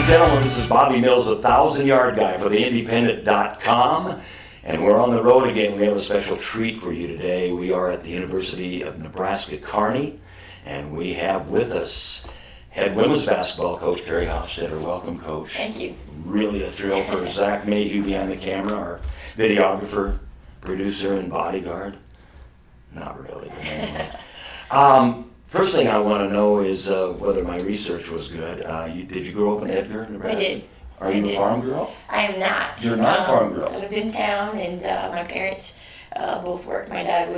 gentlemen, this is Bobby Mills, the 1,000-yard guy for the Independent.com, and we're on the road again. We have a special treat for you today. We are at the University of Nebraska-Kearney, and we have with us head women's basketball coach Carrie Hofstetter. Welcome, Coach. Thank you. Really a thrill for Zach Mayhew behind the camera, our videographer, producer, and bodyguard. Not really, but anyway. First thing I want to know is whether my research was good. Did you grow up in Edgar, Nebraska? I did. Are you a farm girl? I am not. You're not a farm girl? I lived in town, and my parents both worked. My dad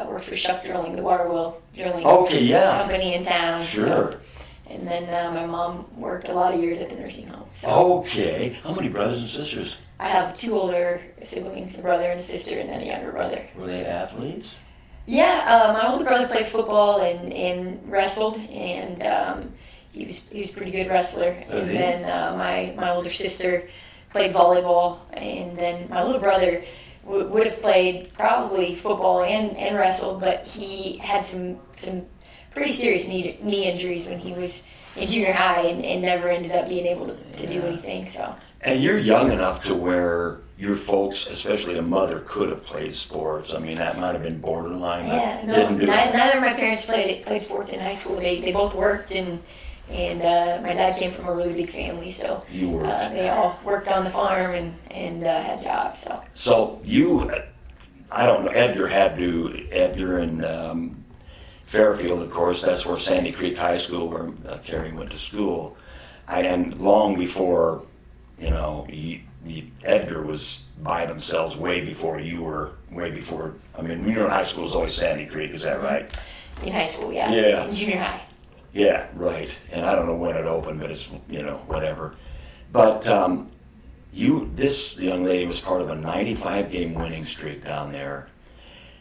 worked for Shuck Drilling, the water well drilling company in town. Sure. So, and then my mom worked a lot of years at the nursing home. So. Okay. How many brothers and sisters? I have two older siblings, a brother and a sister, and then a younger brother. Were they athletes? Yeah, my older brother played football and wrestled, and he was a pretty good wrestler. And then my older sister played volleyball, and then my little brother would have played probably football and wrestled, but he had some pretty serious knee injuries when he was in junior high and never ended up being able to do anything. So. And you're young enough to where your folks, especially a mother, could have played sports. I mean, that might have been borderline. Yeah, neither of my parents played sports in high school. They both worked, and my dad came from a really big family, so they all worked on the farm and had jobs. So you, I don't know, Edgar and Fairfield, of course, that's where Sandy Creek High School, where Carrie went to school, and long before, you know, Edgar was by themselves way before you were, I mean, when you were in high school, it was always Sandy Creek, is that right? In high school, yeah. Yeah. In junior high. Yeah, right. And I don't know when it opened, but it's, you know, whatever. But this young lady was part of a 95-game winning streak down there.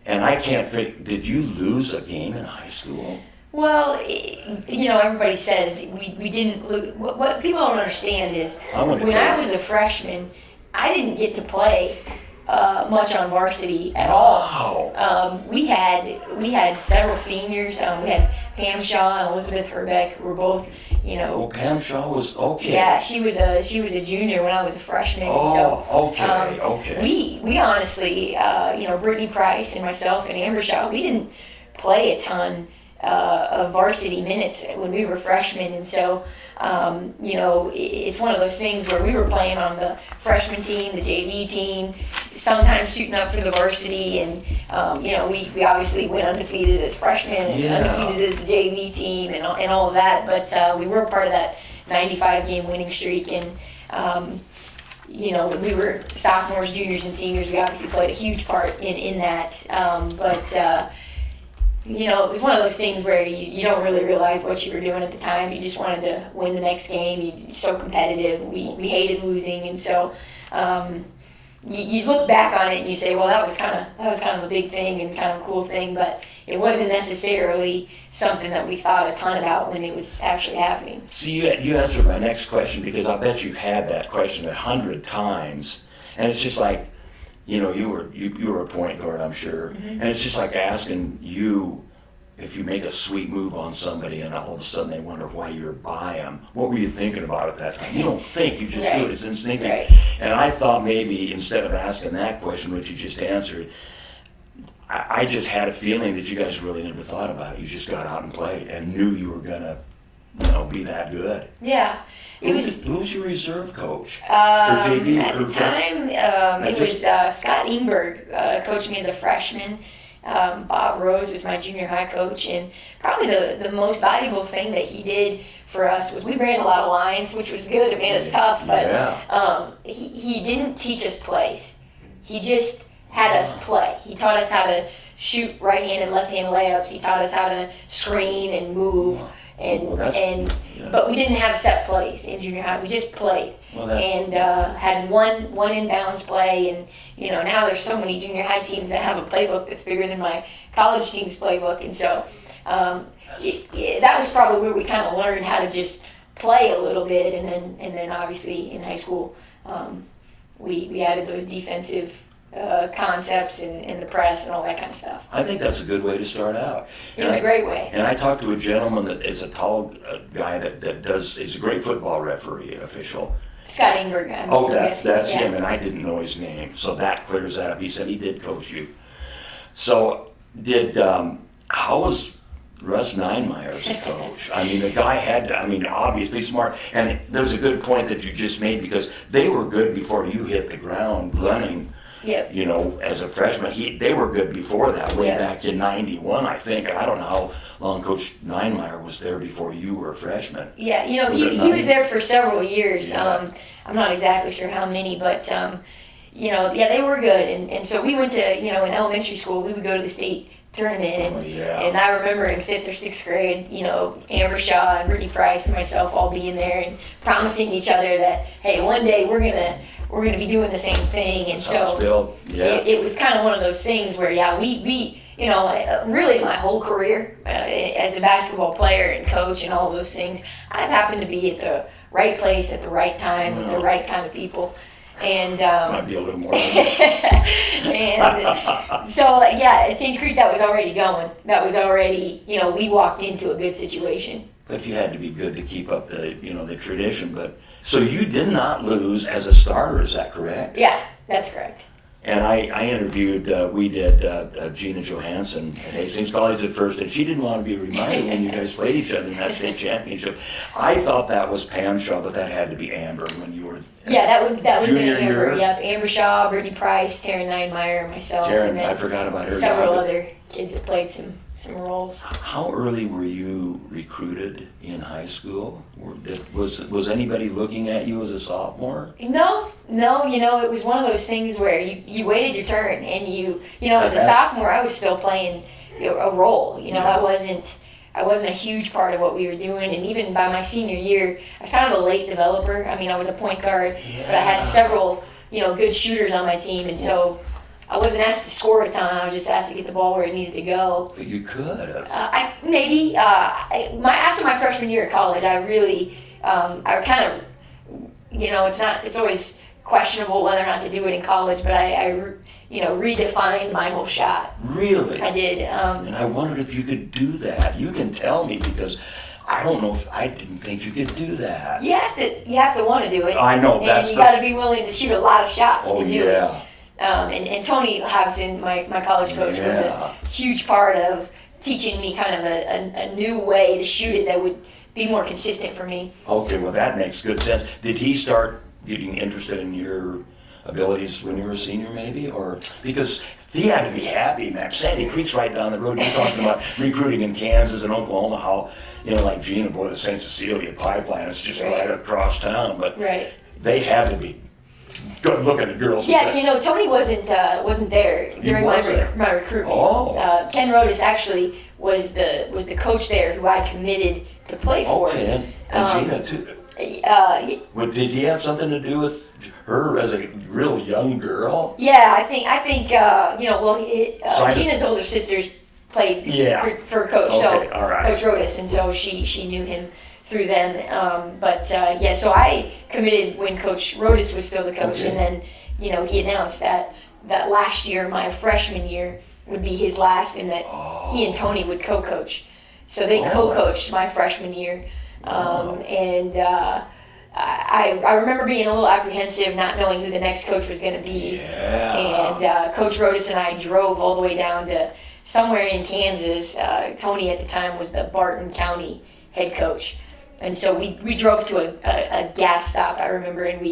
And I can't think, did you lose a game in high school? Well, you know, everybody says we didn't lose. What people don't understand is when I was a freshman, I didn't get to play much on varsity at all. We had several seniors. We had Pam Shaw and Elizabeth Herbeck, who were both, you know. Well, Pam Shaw was okay. Yeah, she was a junior when I was a freshman. Okay. We honestly, you know, Brittany Price and myself and Amber Shaw, we didn't play a ton of varsity minutes when we were freshmen, and so you know, it's one of those things where we were playing on the freshman team, the JV team, sometimes shooting up for the varsity, and you know, we obviously went undefeated as freshmen and undefeated as the JV team and all of that, but we were part of that 95-game winning streak, and you know, when we were sophomores, juniors, and seniors, we obviously played a huge part in that, but you know, it was one of those things where you don't really realize what you were doing at the time. You just wanted to win the next game. You're so competitive. We hated losing, and so you look back on it and you say, well, that was kind of a big thing and kind of a cool thing, but it wasn't necessarily something that we thought a ton about when it was actually happening. See, you answered my next question, because I bet you've had that question 100 times, and it's just like, you know, you were a point guard, I'm sure, and it's just like asking you if you make a sweet move on somebody and all of a sudden they wonder why you're by them. What were you thinking about at that time? You don't think, you just do it. It's instinctive. Right. And I thought maybe instead of asking that question, which you just answered, I just had a feeling that you guys really never thought about it. You just got out and played and knew you were gonna, you know, be that good. Yeah. Who was your reserve coach? At the time, it was Scott Ingberg coached me as a freshman. Bob Rose was my junior high coach, and probably the most valuable thing that he did for us was we ran a lot of lines, which was good. It made us tough, but he didn't teach us plays. He just had us play. He taught us how to shoot right-handed, left-handed layups. He taught us how to screen and move. But we didn't have set plays in junior high. We just played and had one inbounds play. And you know, now there's so many junior high teams that have a playbook that's bigger than my college team's playbook. And so that was probably where we kind of learned how to just play a little bit. And then obviously in high school we added those defensive concepts and the press and all that kind of stuff. I think that's a good way to start out. It was a great way. And I talked to a gentleman that is a tall guy he's a great football referee official. Scott Ingberg. That's him, and I didn't know his name, so that clears that up. He said he did coach you. So how was Russ Ninemeyer as a coach? I mean, the guy obviously smart, and there's a good point that you just made, because they were good before you hit the ground running. Yep. You know, as a freshman, they were good before that, way back in '91, I think. I don't know how long Coach Ninemeyer was there before you were a freshman. Yeah, he was there for several years. Yeah. I'm not exactly sure how many, but they were good. And so we went to, in elementary school, we would go to the state tournament, and I remember in 5th or 6th grade, Amber Shaw and Brittany Price and myself all being there and promising each other that, hey, one day we're gonna be doing the same thing. And so it was kind of one of those things where we really my whole career as a basketball player and coach and all of those things, I've happened to be at the right place at the right time with the right kind of people. And might be a little more. and so at St. Creek that was already going. That was already, we walked into a good situation. But you had to be good to keep up the tradition. But so you did not lose as a starter, is that correct? Yeah, that's correct. And I interviewed, we did Gina Johansson at Hastings College at first, and she didn't want to be reminded when you guys played each other in that state championship. I thought that was Pam Shaw, but that had to be Amber when you were. Yeah, that would have been Amber. Year. Yep, Amber Shaw, Brittany Price, Taryn Ninemeyer, myself, and then I forgot about her. Several other kids that played some roles. How early were you recruited in high school? Was anybody looking at you as a sophomore? No, it was one of those things where you waited your turn, and as a sophomore, I was still playing a role. I wasn't a huge part of what we were doing, and even by my senior year, I was kind of a late developer. I mean, I was a point guard, but I had several, good shooters on my team, and so I wasn't asked to score a ton. I was just asked to get the ball where it needed to go. But you could have. After my freshman year at college, I really, I kind of, it's always questionable whether or not to do it in college, but I redefined my whole shot. Really? I did. And I wondered if you could do that. You can tell me, because I don't know if I didn't think you could do that. You have to want to do it. I know. And you got to be willing to shoot a lot of shots to do it. Yeah. And Tony Hobson, my college coach, was a huge part of teaching me kind of a new way to shoot it that would be more consistent for me. Okay, well that makes good sense. Did he start getting interested in your abilities when you were a senior, maybe? Or because he had to be happy, man. Sandy Creek's right down the road. You're talking about recruiting in Kansas and Oklahoma, how, like Gina, boy, the St. Cecilia pipeline is just right across town. But they had to be good looking at girls. Yeah, Tony wasn't there during my recruitment. Oh. Ken Rodas actually was the coach there who I committed to play for. Okay, and Gina too. Did he have something to do with her as a real young girl? Yeah, I think Gina's older sisters played for Coach, okay, all right. Coach Rodas, and so she knew him through them. So I committed when Coach Rodas was still the coach, and then he announced that last year, my freshman year, would be his last, and that he and Tony would co-coach. So they co-coached my freshman year. I remember being a little apprehensive, not knowing who the next coach was going to be. Yeah. And Coach Rodas and I drove all the way down to somewhere in Kansas. Tony at the time was the Barton County head coach. And so we drove to a gas stop, I remember, and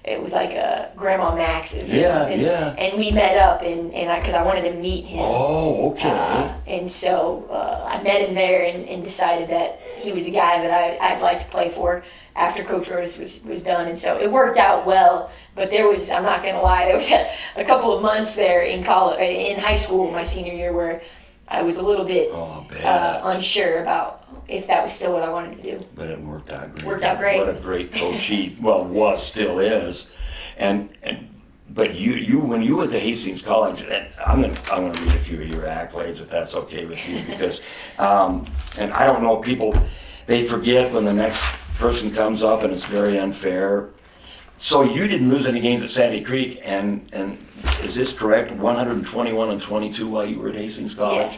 it was like a Grandma Max's or something. Yeah. And we met up, and because I wanted to meet him. Oh, okay. And so I met him there and decided that he was a guy that I'd like to play for after Coach Rodas was done. And so it worked out well, but I'm not going to lie, there was a couple of months there in high school, my senior year, where I was a little bit unsure about if that was still what I wanted to do. But it worked out great. Worked out great. What a great coach he still is. But you when you went to Hastings College, and I'm gonna read a few of your accolades if that's okay with you, because and I don't know, people, they forget when the next person comes up, and it's very unfair. So you didn't lose any games at Sandy Creek, and is this correct? 121-22 while you were at Hastings College?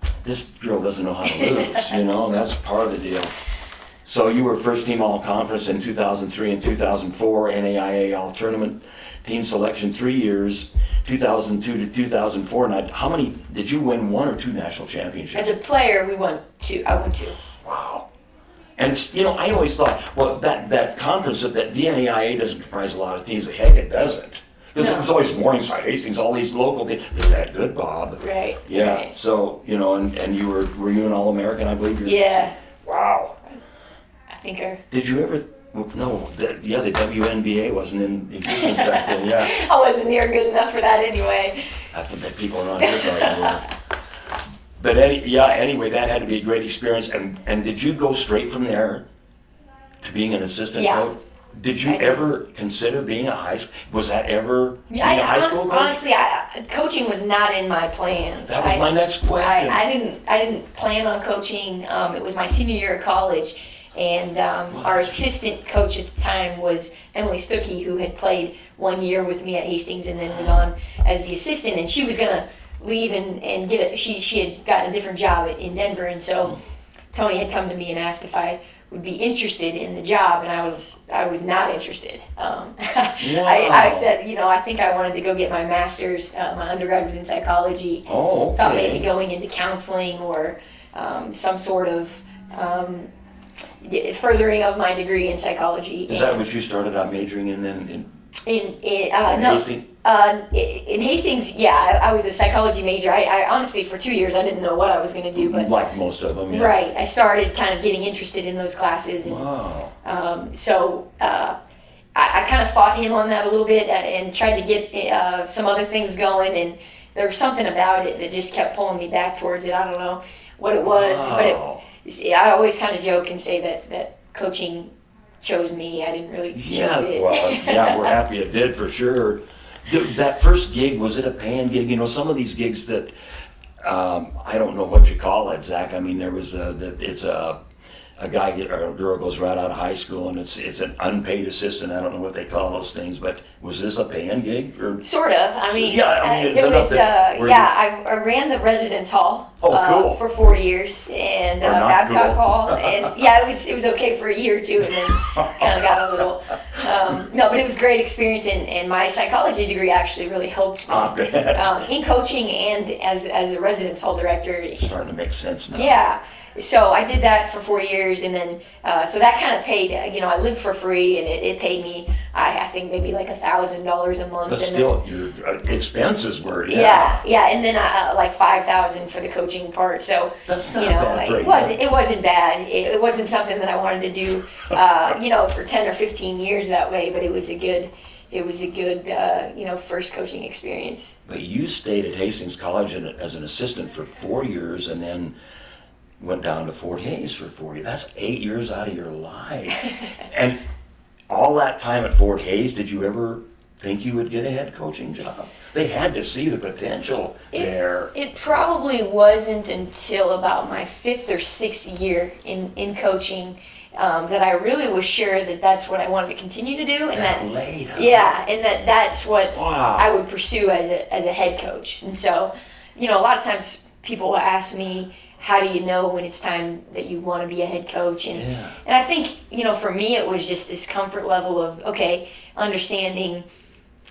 Yeah. This girl doesn't know how to lose, you know, and that's part of the deal. So you were first team all-conference in 2003 and 2004, NAIA all-tournament team selection 3 years, 2002 to 2004. Now, how many, did you win 1 or 2 national championships? As a player, we won 2. I won 2. Wow. And it's, you know, I always thought, well, that conference, that the NAIA doesn't comprise a lot of teams. Heck, it doesn't. Because it was always Morningside, Hastings, all these local teams. They're that good, Bob. Right. Yeah. Right. So, you know, and you were you an All-American, I believe? Yeah. Wow. I think our... Did you ever? No. The WNBA wasn't in existence back then. Yeah. I wasn't near good enough for that anyway. I think that people around here probably were. But anyway, that had to be a great experience. And did you go straight from there to being an assistant coach? Did you ever consider being a high school? Was that ever being a high school coach? Honestly, coaching was not in my plans. That was my next question. I didn't plan on coaching. It was my senior year of college, and our assistant coach at the time was Emily Stuckey, who had played 1 year with me at Hastings and then was on as the assistant, and she was gonna leave and get she had gotten a different job in Denver, and so Tony had come to me and asked if I would be interested in the job, and I was not interested. I said, you know, I think I wanted to go get my master's. My undergrad was in psychology. Oh, okay. Thought maybe going into counseling or some sort of furthering of my degree in psychology. Is that what you started out majoring in then? In No. Hastings? In Hastings, yeah, I was a psychology major. I honestly, for 2 years, I didn't know what I was going to do, but like most of them, yeah. Right, I started kind of getting interested in those classes, and wow. so I kind of fought him on that a little bit and tried to get some other things going, and there was something about it that just kept pulling me back towards it. I don't know what it was, Wow. but I always kind of joke and say that coaching chose me. I didn't really choose it. Well, yeah, we're happy it did for sure. That first gig, was it a paying gig? You know, some of these gigs that, I don't know what you call it, Zach. I mean, there was it's a guy or a girl goes right out of high school and it's an unpaid assistant. I don't know what they call those things, but was this a paying gig? Or? Sort of. I mean, it's it was, I ran the residence hall cool. for 4 years, and Babcock cool. Hall, and yeah, it was okay for a year or two, and then kind of got a little, no, but it was a great experience, and my psychology degree actually really helped me in coaching and as a residence hall director. It's starting to make sense now. Yeah. So I did that for 4 years, and then so that kind of paid. You know, I lived for free, and it paid me. I think maybe like $1,000 a month. But and still, then, your expenses were yeah, and then like $5,000 for the coaching part. So that's not you know, bad for it wasn't bad. It wasn't something that I wanted to do. You know, for 10 or 15 years that way. But it was a good. You know, first coaching experience. But you stayed at Hastings College as an assistant for 4 years, and then went down to Fort Hays for 4 years. That's 8 years out of your life. And all that time at Fort Hays, did you ever think you would get a head coaching job? They had to see the potential there. It probably wasn't until about my 5th or 6th year in coaching that I really was sure that that's what I wanted to continue to do, and that's what I would pursue as a head coach. And so, you know, a lot of times people will ask me, how do you know when it's time that you want to be a head coach? And I think, you know, for me it was just this comfort level of, okay, understanding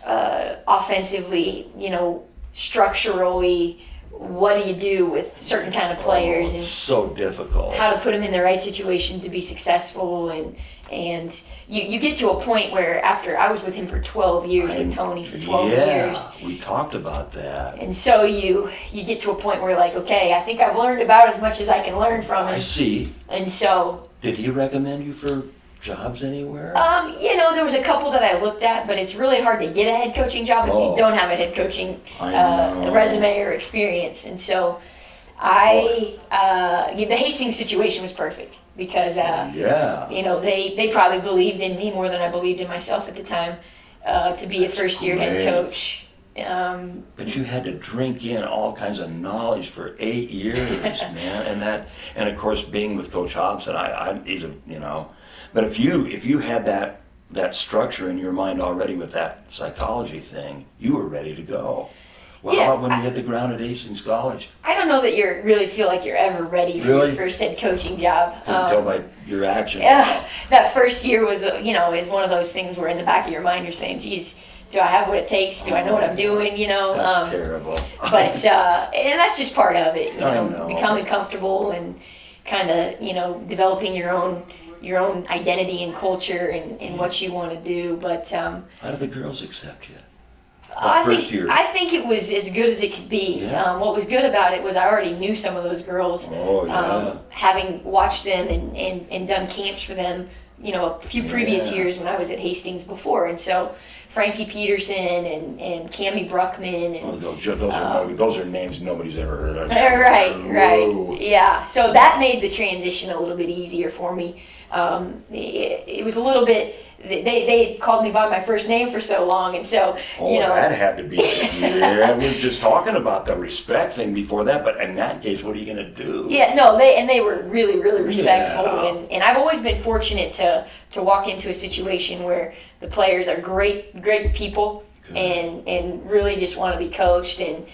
offensively, you know, structurally, what do you do with certain kind of players, and so difficult. How to put them in the right situations to be successful, and you get to a point where after I was with him for 12 years, with Tony for 12 years. We talked about that. And so you get to a point where you're like, okay, I think I've learned about as much as I can learn from him. I see. And so. Did he recommend you for jobs anywhere? You know, there was a couple that I looked at, but it's really hard to get a head coaching job if you don't have a head coaching resume or experience. And so the Hastings situation was perfect because, you know, they probably believed in me more than I believed in myself at the time to be a first-year head coach. But you had to drink in all kinds of knowledge for 8 years, man, and of course being with Coach Hofstetter, he's a, you know. But if you had that that structure in your mind already with that psychology thing, you were ready to go. Well, Yeah, how about when you hit the ground at Hastings College? I don't know that you really feel like you're ever ready for Really? your first head coaching job. You can tell by your actions. Yeah, that first year was, is one of those things where in the back of your mind you're saying, geez, do I have what it takes? Do I know what I'm doing? That's terrible. But, and that's just part of it, I know. becoming comfortable and kind of, developing your own identity and culture and what you want to do. But How did the girls accept you? I Year. think it was as good as it could be. Yeah. What was good about it was I already knew some of those girls. Oh, yeah. Having watched them and done camps for them, a few previous years when I was at Hastings before. And so Frankie Peterson and Cammie Bruckman. And, those are names nobody's ever heard of. Right. Yeah. So that made the transition a little bit easier for me. It was a little bit, they had called me by my first name for so long, and so, that had to be, yeah, we were just talking about the respect thing before that, but in that case, what are you going to do? Yeah, no, they were really, really respectful, Yeah. and I've always been fortunate to walk into a situation where the players are great people, Good. and really just want to be coached and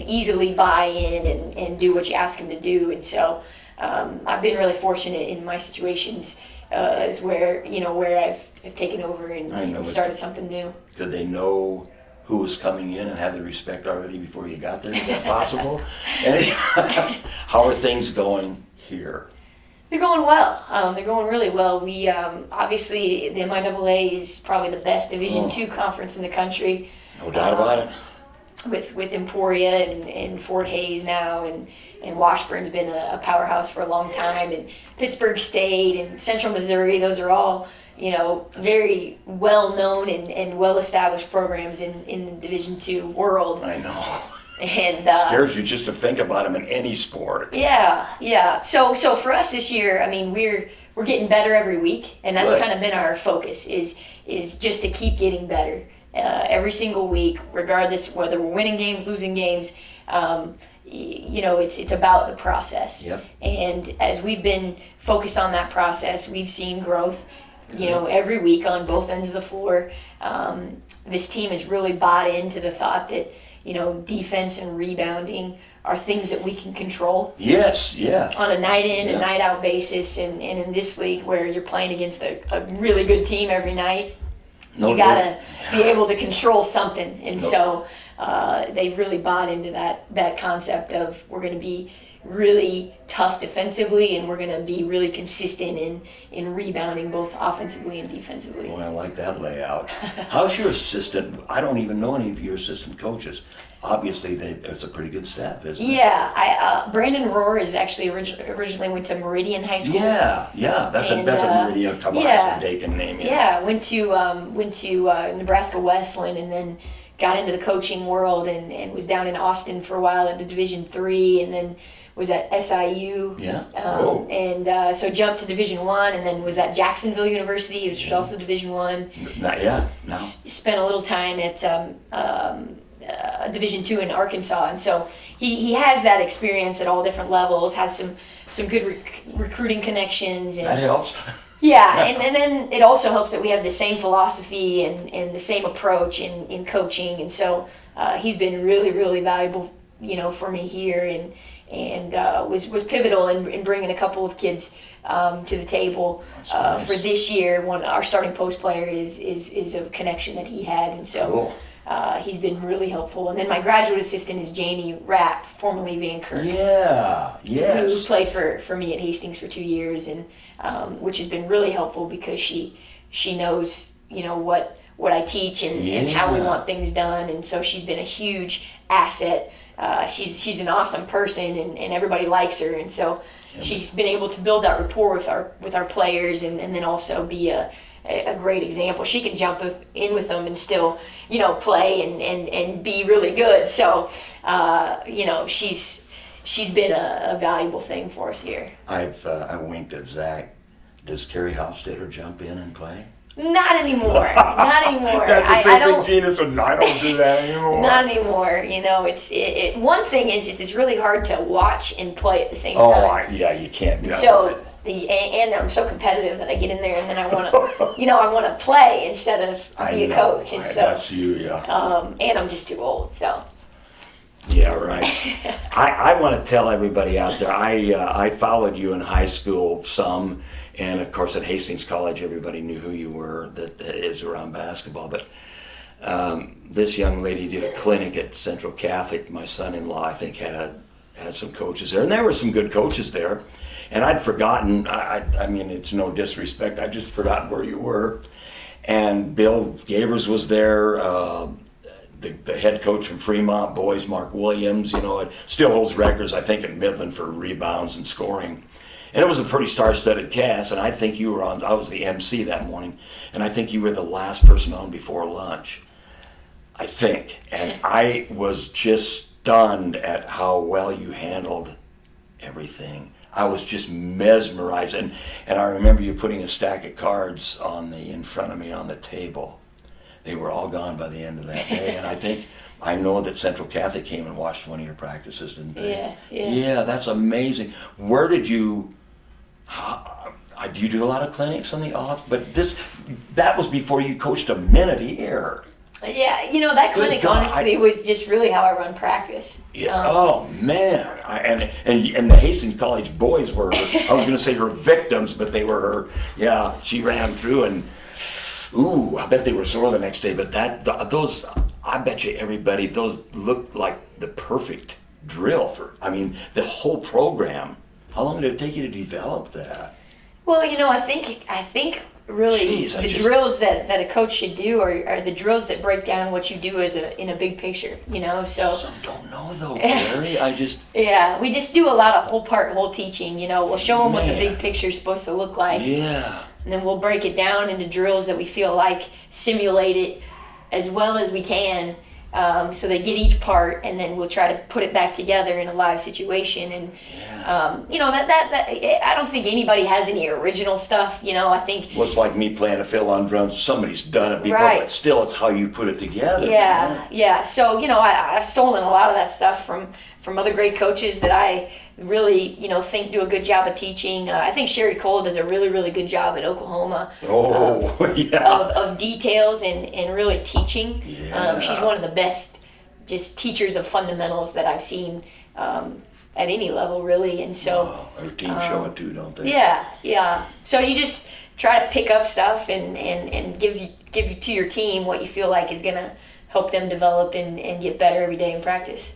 easily buy in and do what you ask them to do, and so I've been really fortunate in my situations as where I've taken over and started something new. Did they know who was coming in and have the respect already before you got there? Is that possible? How are things going here? They're going well. They're going really well. We obviously the MIAA is probably the best Division II conference in the country. No doubt about it. With Emporia and Fort Hays now, and Washburn's been a powerhouse for a long time, and Pittsburgh State and Central Missouri, those are all, very well-known and well-established programs in the Division II world. I know. And scares you just to think about them in any sport. Yeah. So for us this year, I mean, we're getting better every week, and that's Good. kind of been our focus is just to keep getting better. Every single week, regardless whether we're winning games, losing games, it's about the process. Yep. And as we've been focused on that process, we've seen growth, every week on both ends of the floor. This team has really bought into the thought that, defense and rebounding are things that we can control. Yes, yeah. On a night in and night out basis, and in this league where you're playing against a really good team every night, you gotta be able to control something, and so they've really bought into that concept of we're going to be really tough defensively, and we're going to be really consistent in rebounding both offensively and defensively. Boy, I like that layout. How's your assistant? I don't even know any of your assistant coaches. Obviously, it's a pretty good staff, isn't it? Yeah, Brandon Rohr is actually originally went to Meridian High School. Yeah, that's a Meridian Dakin name. Yeah, went to Nebraska Westland, and then got into the coaching world and was down in Austin for a while at the Division III, and then was at SIU. Yeah. And so jumped to Division I, and then was at Jacksonville University, which was also Division I. No. Spent a little time at Division II in Arkansas, and so he has that experience at all different levels. Has some good recruiting connections. And, that helps. Yeah, and then it also helps that we have the same philosophy and the same approach in coaching, and so he's been really, really valuable, for me here, and was pivotal in bringing a couple of kids to the table. Nice. For this year. Our starting post player is a connection that he had, and so. Cool. He's been really helpful. And then my graduate assistant is Janie Rapp, formerly Van Kirk. Yeah, yes. Who played for me at Hastings for 2 years, and which has been really helpful because she knows, what I teach and how we want things done. And so she's been a huge asset. She's an awesome person, and everybody likes her. And so she's been able to build that rapport with our players, and then also be a great example. She can jump in with them and still, play and be really good. So, she's been a valuable thing for us here. I winked at Zach. Does Carrie Hofstetter jump in and play? Not anymore. Not anymore. That's the same thing Gina said. I don't do that anymore. Not anymore. One thing is it's really hard to watch and play at the same time. Oh, yeah, you can't do So and I'm so competitive that I get in there and then I want to, I want to play instead of be a coach. And so that's you, yeah. And I'm just too old, so. Yeah, right. I want to tell everybody out there, I followed you in high school some, and of course at Hastings College, everybody knew who you were that is around basketball. But this young lady did a clinic at Central Catholic. My son-in-law, I think, had some coaches there, and there were some good coaches there. And I'd forgotten, I mean, it's no disrespect, I just forgot where you were. And Bill Gavers was there, the head coach from Fremont boys, Mark Williams, still holds records, I think, in Midland for rebounds and scoring. And it was a pretty star-studded cast, and I think you were on, I was the MC that morning, and I think you were the last person on before lunch, I think. And I was just stunned at how well you handled everything. I was just mesmerized, and I remember you putting a stack of cards in front of me on the table. They were all gone by the end of that day, and I know that Central Catholic came and watched one of your practices, didn't they? Yeah. Yeah, that's amazing. Where did you? Do you do a lot of clinics on the off? But that was before you coached a minute a year. Yeah, that clinic honestly was just really how I run practice. Yeah. Oh man, and the Hastings College boys were, I was going to say her victims, but they were her. Yeah, she ran through, and ooh, I bet they were sore the next day. But those, I bet you everybody, those looked like the perfect drill for. I mean, the whole program. How long did it take you to develop that? Well, I think. Really, drills that a coach should do are the drills that break down what you do in a big picture, so. Some don't know though, Carrie, Yeah, we just do a lot of whole teaching, we'll show them what the big picture is supposed to look like. Yeah. And then we'll break it down into drills that we feel like simulate it as well as we can, so they get each part, and then we'll try to put it back together in a live situation. And that I don't think anybody has any original stuff. I think. Well, it's like me playing a fill on drums. Somebody's done it before, right. But still, it's how you put it together. Yeah. So I've stolen a lot of that stuff from other great coaches that I really think do a good job of teaching. I think Sherry Cole does a really, really good job at Oklahoma. Of details and really teaching. Yeah. She's one of the best just teachers of fundamentals that I've seen at any level, really. And so her team show it too, don't they? Yeah. So you just try to pick up stuff and give to your team what you feel like is going to help them develop and get better every day in practice.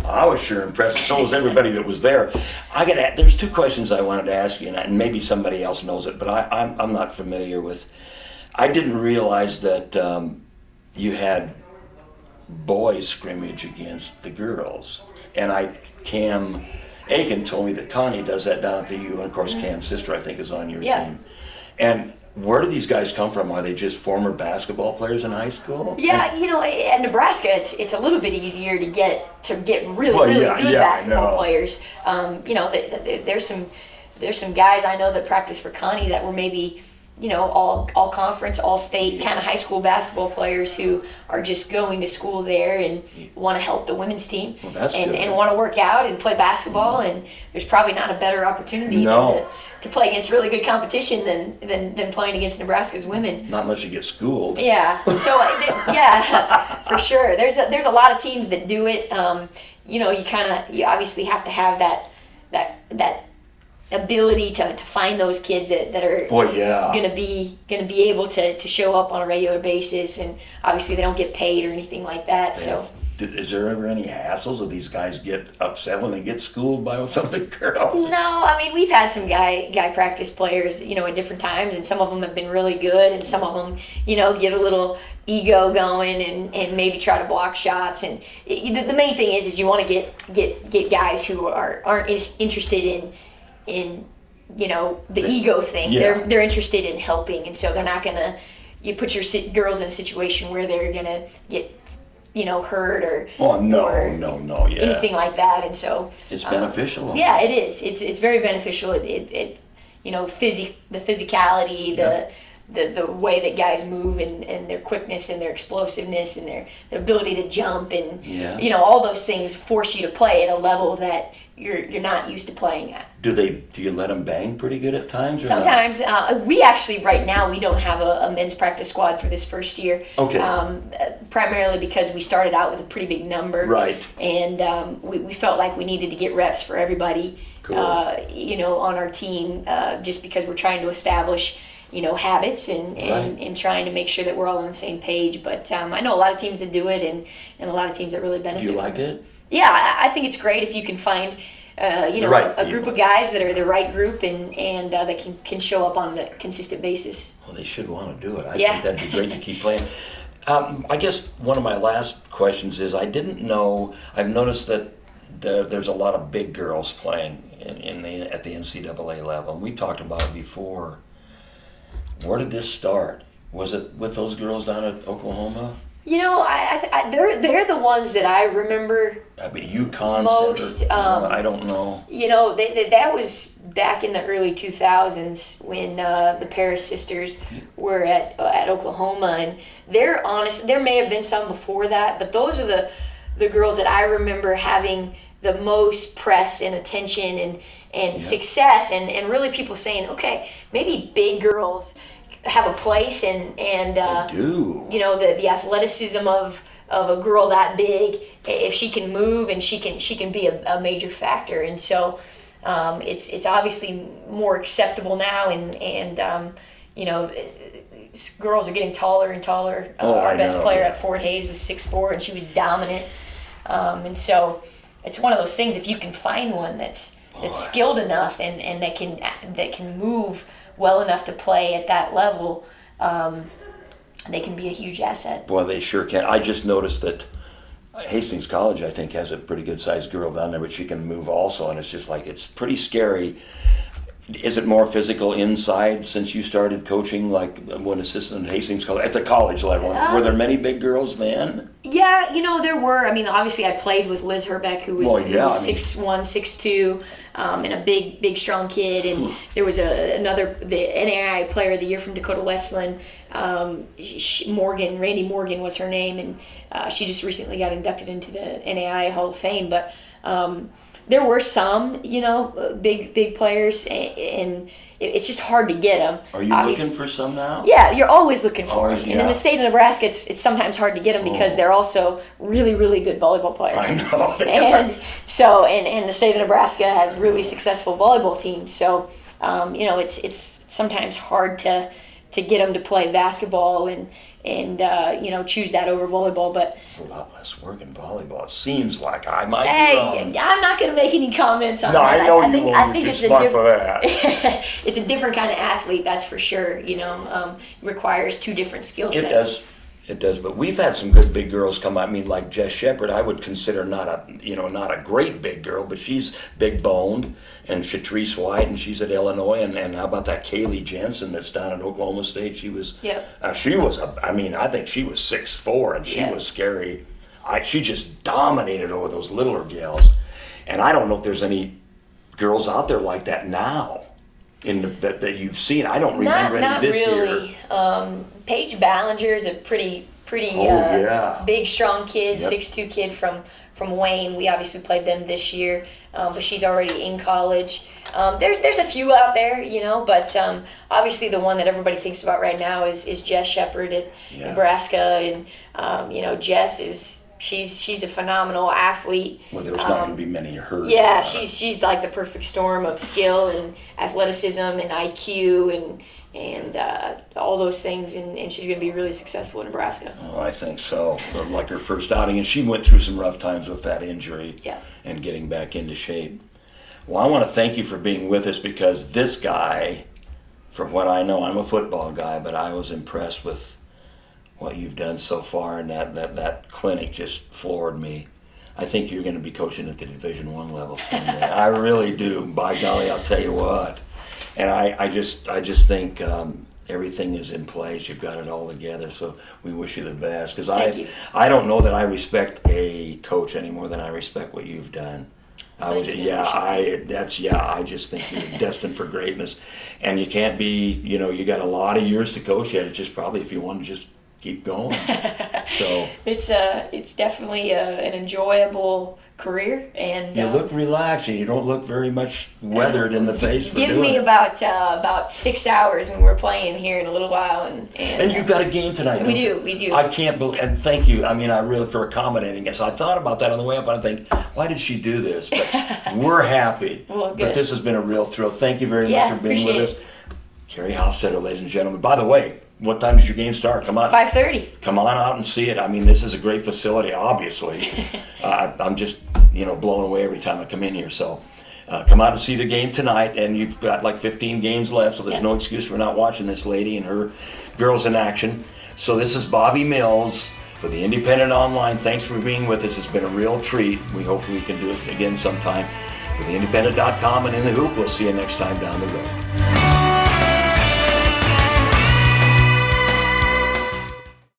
I was sure impressed. So was everybody that was there. There's two questions I wanted to ask you, and maybe somebody else knows it, but I'm not familiar with. I didn't realize that you had boys scrimmage against the girls, and Cam Aiken told me that Connie does that down at the U, and of course Cam's sister, I think, is on your team. And where do these guys come from? Are they just former basketball players in high school? Yeah, at Nebraska, it's a little bit easier to get really good basketball players. There's some guys I know that practice for Connie that were maybe all conference, all state kind of high school basketball players who are just going to school there and want to help the women's team and want to work out and play basketball. And there's probably not a better opportunity to play against really good competition than playing against Nebraska's women. Not unless you get schooled. Yeah. So for sure. There's a lot of teams that do it. You obviously have to have that ability to find those kids that are gonna be able to show up on a regular basis, and obviously they don't get paid or anything like that. So is there ever any hassles of these guys get upset when they get schooled by some of the girls? No, I mean, we've had some guy practice players at different times, and some of them have been really good, and some of them get a little ego going and maybe try to block shots. And the main thing is you want to get guys who aren't interested in the ego thing. They're interested in helping, and so they're not gonna put your girls in a situation where they're gonna get hurt or anything like that. And so it's beneficial. Yeah, it is. It's very beneficial. The physicality, the way that guys move and their quickness and their explosiveness and their ability to jump and all those things force you to play at a level that you're not used to playing at. Do you let them bang pretty good at times? Or sometimes we actually right now we don't have a men's practice squad for this first year. Okay. Primarily because we started out with a pretty big number. Right. And we felt like we needed to get reps for everybody. Cool. On our team, just because we're trying to establish habits and trying to make sure that we're all on the same page. But I know a lot of teams that do it and a lot of teams that really benefit. Do you like it? Yeah, I think it's great if you can find a group of guys that are the right group and that can show up on a consistent basis. Well, they should want to do it. I think that'd be great to keep playing. I guess one of my last questions is, I didn't know, I've noticed that there's a lot of big girls playing at the NCAA level. And we talked about it before. Where did this start? Was it with those girls down at Oklahoma? They're the ones that I remember. I mean, UConn most. I don't know. That was back in the early 2000s when the Paris sisters were at Oklahoma, and there may have been some before that, but those are the girls that I remember having the most press and attention and success, and really people saying, okay, maybe big girls have a place and they do. The athleticism of a girl that big, if she can move and she can be a major factor. And so it's obviously more acceptable now, and girls are getting taller and taller. Our best player at Fort Hays was 6'4", and she was dominant. And so it's one of those things, if you can find one that's skilled enough and that can move well enough to play at that level, they can be a huge asset. Boy, they sure can. I just noticed that Hastings College, I think, has a pretty good sized girl down there, but she can move also, and it's just like, it's pretty scary. Is it more physical inside since you started coaching, like one assistant at Hastings College, at the college level? Were there many big girls then? Yeah, there were. I mean, obviously I played with Liz Herbeck, who was 6'1", 6'2", and a big, strong kid. And there was the NAIA Player of the Year from Dakota Wesleyan, Randy Morgan was her name, and she just recently got inducted into the NAIA Hall of Fame. But there were some, big players, and it's just hard to get them. Are you looking for some now? Yeah, you're always looking for them. Yeah. And in the state of Nebraska, it's sometimes hard to get them because they're also really, really good volleyball players. I know. And so, and the state of Nebraska has really successful volleyball teams. So, it's sometimes hard to get them to play basketball and choose that over volleyball. But it's a lot less work in volleyball. It seems like I might be wrong. I'm not going to make any comments on that. I know I think, you won't. I think You're it's too smart for that. It's a different kind of athlete, that's for sure. Requires two different skill sets. It does. But we've had some good big girls come. I mean, like Jess Shepard, I would consider not a great big girl, but she's big boned. And Shatrice White, and she's at Illinois, and how about that Kaylee Jensen that's down at Oklahoma State? She was. Yep. I think she was 6'4", and she was scary. She just dominated over those littler gals, and I don't know if there's any girls out there like that now, that you've seen. I don't remember any this really. year. Paige Ballinger is a pretty big, strong kid, 6'2" kid from Wayne. We obviously played them this year, but she's already in college. There's a few out there, but obviously the one that everybody thinks about right now is Jess Shepard at Nebraska, and Jess she's a phenomenal athlete. Well, there's not going to be many of her. Yeah, she's like the perfect storm of skill and athleticism and IQ and all those things, and she's going to be really successful in Nebraska. Oh, I think so. Like her first outing, and she went through some rough times with that injury and getting back into shape. Well, I want to thank you for being with us, because this guy, from what I know, I'm a football guy, but I was impressed with what you've done so far, and that clinic just floored me. I think you're going to be coaching at the Division I level someday. I really do. By golly, I'll tell you what. And I just think everything is in place. You've got it all together. So we wish you the best. Because I don't know that I respect a coach any more than I respect what you've done. I just think you're destined for greatness, and you can't be, you got a lot of years to coach yet. It's just probably if you want to just keep going. So it's definitely an enjoyable career, and you look relaxed, and you don't look very much weathered in the face. Give me about 6 hours when we're playing here in a little while, and you've got a game tonight. We do. I can't believe, and thank you. I mean, I really for accommodating us. I thought about that on the way up, and I think, why did she do this? But we're happy. Well, good. But this has been a real thrill. Thank you very much for being with us. Carrie Hofstetter, ladies and gentlemen. By the way, what time does your game start? Come on. 5:30. Come on out and see it. I mean, this is a great facility, obviously. I'm just, blown away every time I come in here. So come out and see the game tonight. And you've got like 15 games left, so there's no excuse for not watching this lady and her girls in action. So this is Bobby Mills for the Independent Online. Thanks for being with us. It's been a real treat. We hope we can do this again sometime. For the Independent.com and In the Hoop, we'll see you next time down the road.